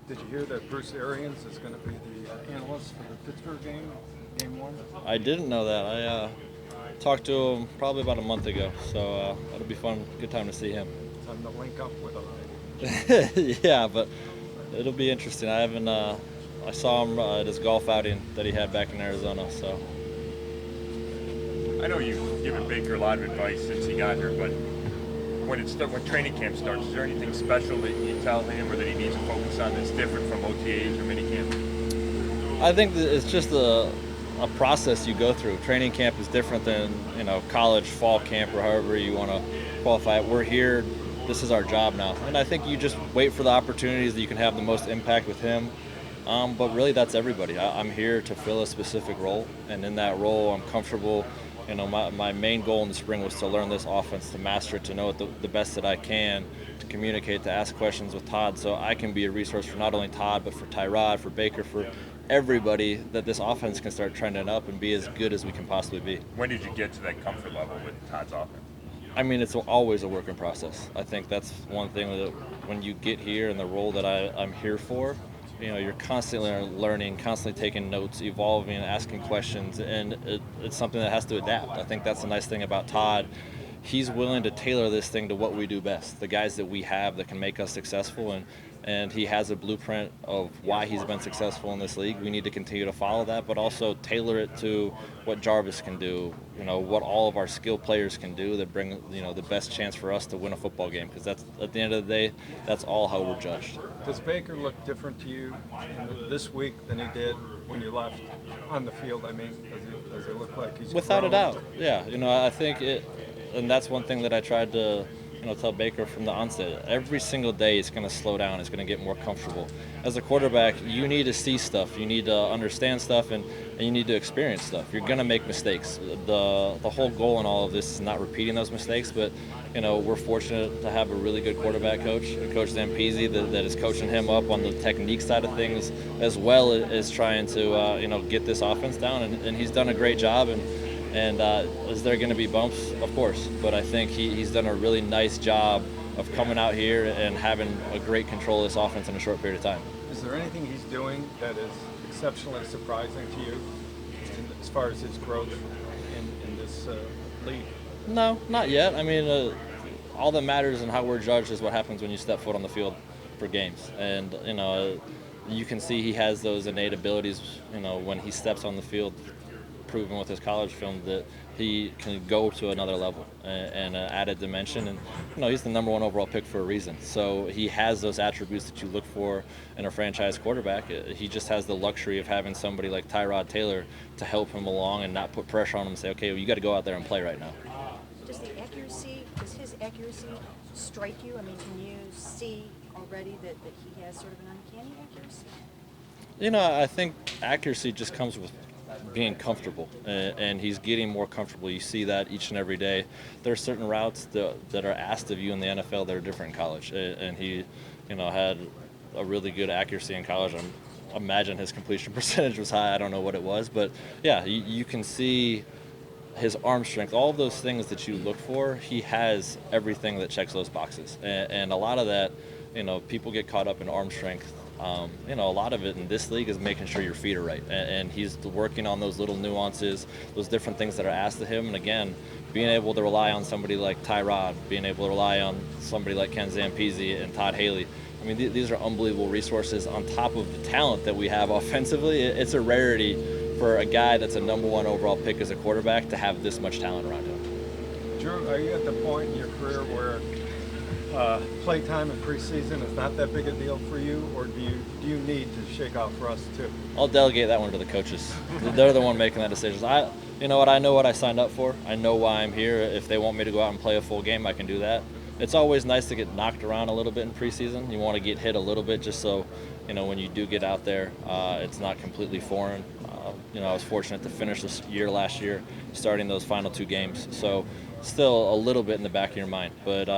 Did you hear that Bruce Arians is going to be the analyst for the Pittsburgh game, game one? I didn't know that. I talked to him probably about a month ago, so it'll be fun. Good time to see him. Time to link up with him. Yeah, but it'll be interesting. I haven't. I saw him at his golf outing that he had back in Arizona. So I know you've given Baker a lot of advice since he got here, but when training camp starts, is there anything special that you tell him or that he needs to focus on that's different from OTAs or minicamp? I think that it's just a process you go through. Training camp is different than college fall camp or however you want to qualify it. We're here. This is our job now, and I think you just wait for the opportunities that you can have the most impact with him. But really, that's everybody. I'm here to fill a specific role, and in that role, I'm comfortable. My main goal in the spring was to learn this offense, to master it, to know it the best that I can, to communicate, to ask questions with Todd, so I can be a resource for not only Todd, but for Tyrod, for Baker, for everybody, that this offense can start trending up and be as good as we can possibly be. When did you get to that comfort level with Todd's offense? I mean, it's always a working process. I think that's one thing that when you get here and the role that I'm here for, you're constantly learning, constantly taking notes, evolving, asking questions, and it's something that has to adapt. I think that's the nice thing about Todd. He's willing to tailor this thing to what we do best, the guys that we have that can make us successful, and he has a blueprint of why he's been successful in this league. We need to continue to follow that, but also tailor it to what Jarvis can do, what all of our skilled players can do that bring, the best chance for us to win a football game, because that's, at the end of the day, that's all how we're judged. Does Baker look different to you this week than he did when you left on the field? I mean, does it look like he's Without a grown? doubt, yeah. I think it, and that's one thing that I tried to tell Baker from the onset. Every single day he's going to slow down. He's going to get more comfortable. As a quarterback, you need to see stuff. You need to understand stuff, and you need to experience stuff. You're going to make mistakes. The whole goal in all of this is not repeating those mistakes, but we're fortunate to have a really good quarterback coach, Coach Zampese, that is coaching him up on the technique side of things, as well as trying to get this offense down, and he's done a great job. And is there going to be bumps? Of course. But I think he's done a really nice job of coming out here and having a great control of this offense in a short period of time. Is there anything he's doing that is exceptionally surprising to you as far as his growth in this league? No, not yet. I mean, all that matters and how we're judged is what happens when you step foot on the field for games. And, you can see he has those innate abilities, when he steps on the field, proven with his college film that he can go to another level and an added dimension. And he's the number one overall pick for a reason. So he has those attributes that you look for in a franchise quarterback. He just has the luxury of having somebody like Tyrod Taylor to help him along and not put pressure on him and say, okay, well, you got to go out there and play right now. Does his accuracy strike you? I mean, can you see already that he has sort of an uncanny accuracy? I think accuracy just comes with being comfortable, and he's getting more comfortable. You see that each and every day. There are certain routes that are asked of you in the NFL that are different in college, and he, had a really good accuracy in college. I imagine his completion percentage was high. I don't know what it was, but yeah, you can see his arm strength, all of those things that you look for. He has everything that checks those boxes, and a lot of that, people get caught up in arm strength. A lot of it in this league is making sure your feet are right, and he's working on those little nuances, those different things that are asked of him. And again, being able to rely on somebody like Tyrod, being able to rely on somebody like Ken Zampese and Todd Haley. I mean, these are unbelievable resources on top of the talent that we have offensively. It's a rarity for a guy that's a number one overall pick as a quarterback to have this much talent around him. Drew, are you at the point in your career where play time in preseason is not that big a deal for you, or do you need to shake off rust too? I'll delegate that one to the coaches. They're the one making that decision. I know what I signed up for. I know why I'm here. If they want me to go out and play a full game, I can do that. It's always nice to get knocked around a little bit in preseason. You want to get hit a little bit just so, when you do get out there, it's not completely foreign. I was fortunate to finish this year last year, starting those final two games. So still a little bit in the back of your mind. But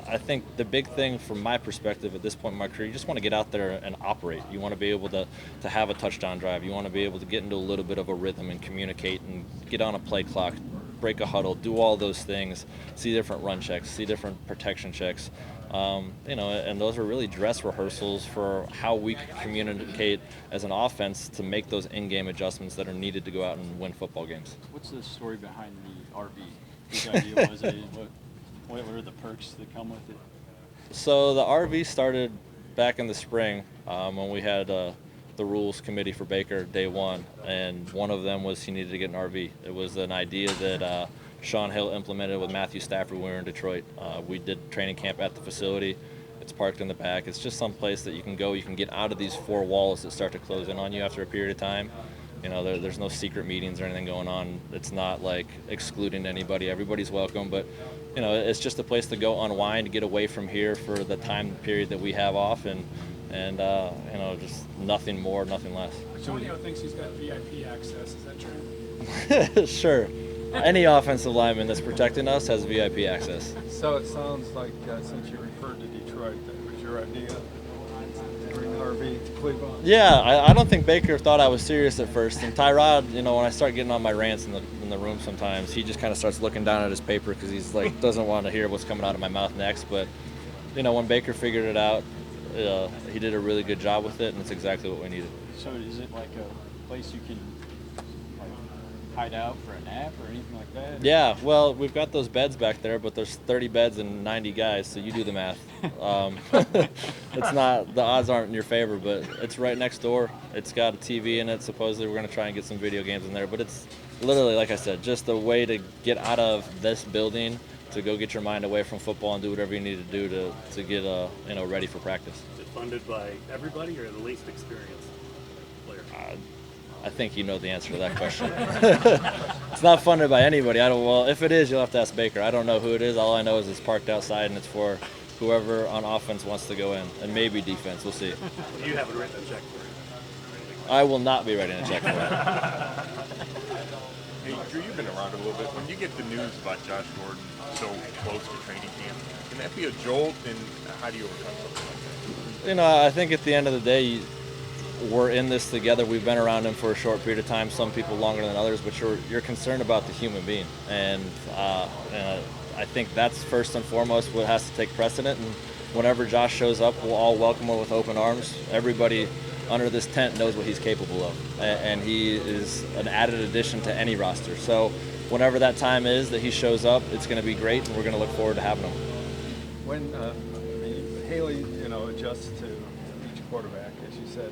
I think the big thing from my perspective at this point in my career, you just want to get out there and operate. You want to be able to have a touchdown drive. You want to be able to get into a little bit of a rhythm and communicate and get on a play clock, break a huddle, do all those things, see different run checks, see different protection checks. And those are really dress rehearsals for how we communicate as an offense to make those in-game adjustments that are needed to go out and win football games. What's the story behind the RV? Whose idea was it? What are the perks that come with it? So the RV started back in the spring when we had the rules committee for Baker day one, and one of them was he needed to get an RV. It was an idea that Sean Hill implemented with Matthew Stafford when we were in Detroit. We did training camp at the facility. It's parked in the back. It's just some place that you can go. You can get out of these four walls that start to close in on you after a period of time. There's no secret meetings or anything going on. It's not like excluding anybody. Everybody's welcome, but it's just a place to go unwind, get away from here for the time period that we have off, and just nothing more, nothing less. Antonio thinks he's got VIP access. Is that true? Sure. Any offensive lineman that's protecting us has VIP access. So it sounds like since you referred to Detroit, that was your idea to bring the RV to Cleveland. Yeah, I don't think Baker thought I was serious at first. And Tyrod, when I start getting on my rants in the room sometimes, he just kind of starts looking down at his paper because he's like doesn't want to hear what's coming out of my mouth next. But when Baker figured it out, he did a really good job with it, and it's exactly what we needed. So is it like a place you can hide out for a nap or anything like that? Yeah, well, we've got those beds back there, but there's 30 beds and 90 guys, so you do the math. It's not, the odds aren't in your favor, but it's right next door. It's got a TV in it. Supposedly we're going to try and get some video games in there, but it's literally, like I said, just a way to get out of this building to go get your mind away from football and do whatever you need to do to get ready for practice. Is it funded by everybody or the least experienced player? I think you know the answer to that question. It's not funded by anybody. Well, if it is, you'll have to ask Baker. I don't know who it is. All I know is it's parked outside and it's for whoever on offense wants to go in, and maybe defense. We'll see. You haven't written a check for it. I will not be writing a check for it. Hey, Drew, you've been around a little bit. When you get the news about Josh Gordon so close to training camp, can that be a jolt, and how do you overcome something like that? I think at the end of the day, we're in this together. We've been around him for a short period of time, some people longer than others, but you're concerned about the human being. And I think that's first and foremost what has to take precedent. And whenever Josh shows up, we'll all welcome him with open arms. Everybody under this tent knows what he's capable of. And he is an added addition to any roster. So whenever that time is that he shows up, it's going to be great, and we're going to look forward to having him. When Haley, adjusts to each quarterback, as you said,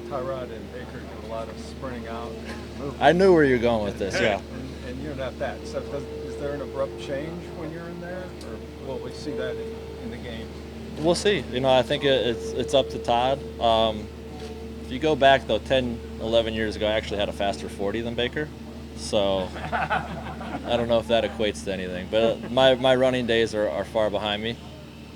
Tyrod and Baker do a lot of sprinting out and moving. I knew where you're going with this, yeah. And you're not that. So is there an abrupt change when you're in there, or will we see that in the game? We'll see. I think it's up to Todd. If you go back, though, 10, 11 years ago, I actually had a faster 40 than Baker. So I don't know if that equates to anything. But my running days are far behind me.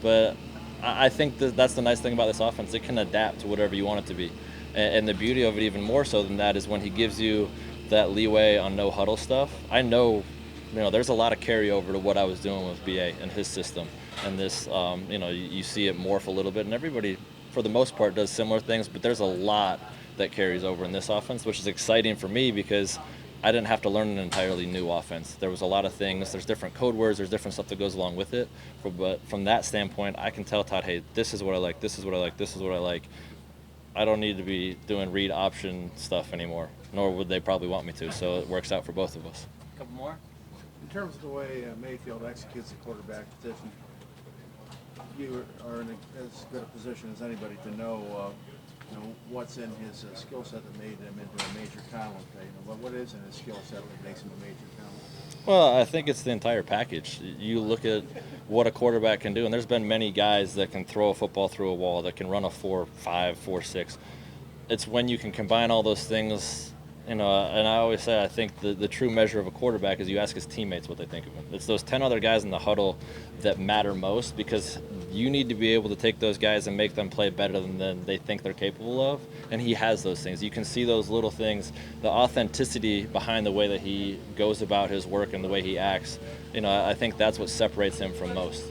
But I think that's the nice thing about this offense. It can adapt to whatever you want it to be. And the beauty of it, even more so than that, is when he gives you that leeway on no huddle stuff. I know, there's a lot of carryover to what I was doing with BA and his system. And this, you see it morph a little bit. And everybody, for the most part, does similar things. But there's a lot that carries over in this offense, which is exciting for me because I didn't have to learn an entirely new offense. There was a lot of things. There's different code words. There's different stuff that goes along with it. But from that standpoint, I can tell Todd, hey, this is what I like. This is what I like. This is what I like. I don't need to be doing read option stuff anymore, nor would they probably want me to. So it works out for both of us. A couple more? In terms of the way Mayfield executes the quarterback position, you are in as good a position as anybody to know what's in his skill set that made him into a major talent. What is in his skill set that makes him a major talent? Well, I think it's the entire package. You look at what a quarterback can do, and there's been many guys that can throw a football through a wall, that can run a 4.5, 4.6. It's when you can combine all those things, and I always say I think the true measure of a quarterback is you ask his teammates what they think of him. It's those 10 other guys in the huddle that matter most, because you need to be able to take those guys and make them play better than they think they're capable of, and he has those things. You can see those little things, the authenticity behind the way that he goes about his work and the way he acts. I think that's what separates him from most.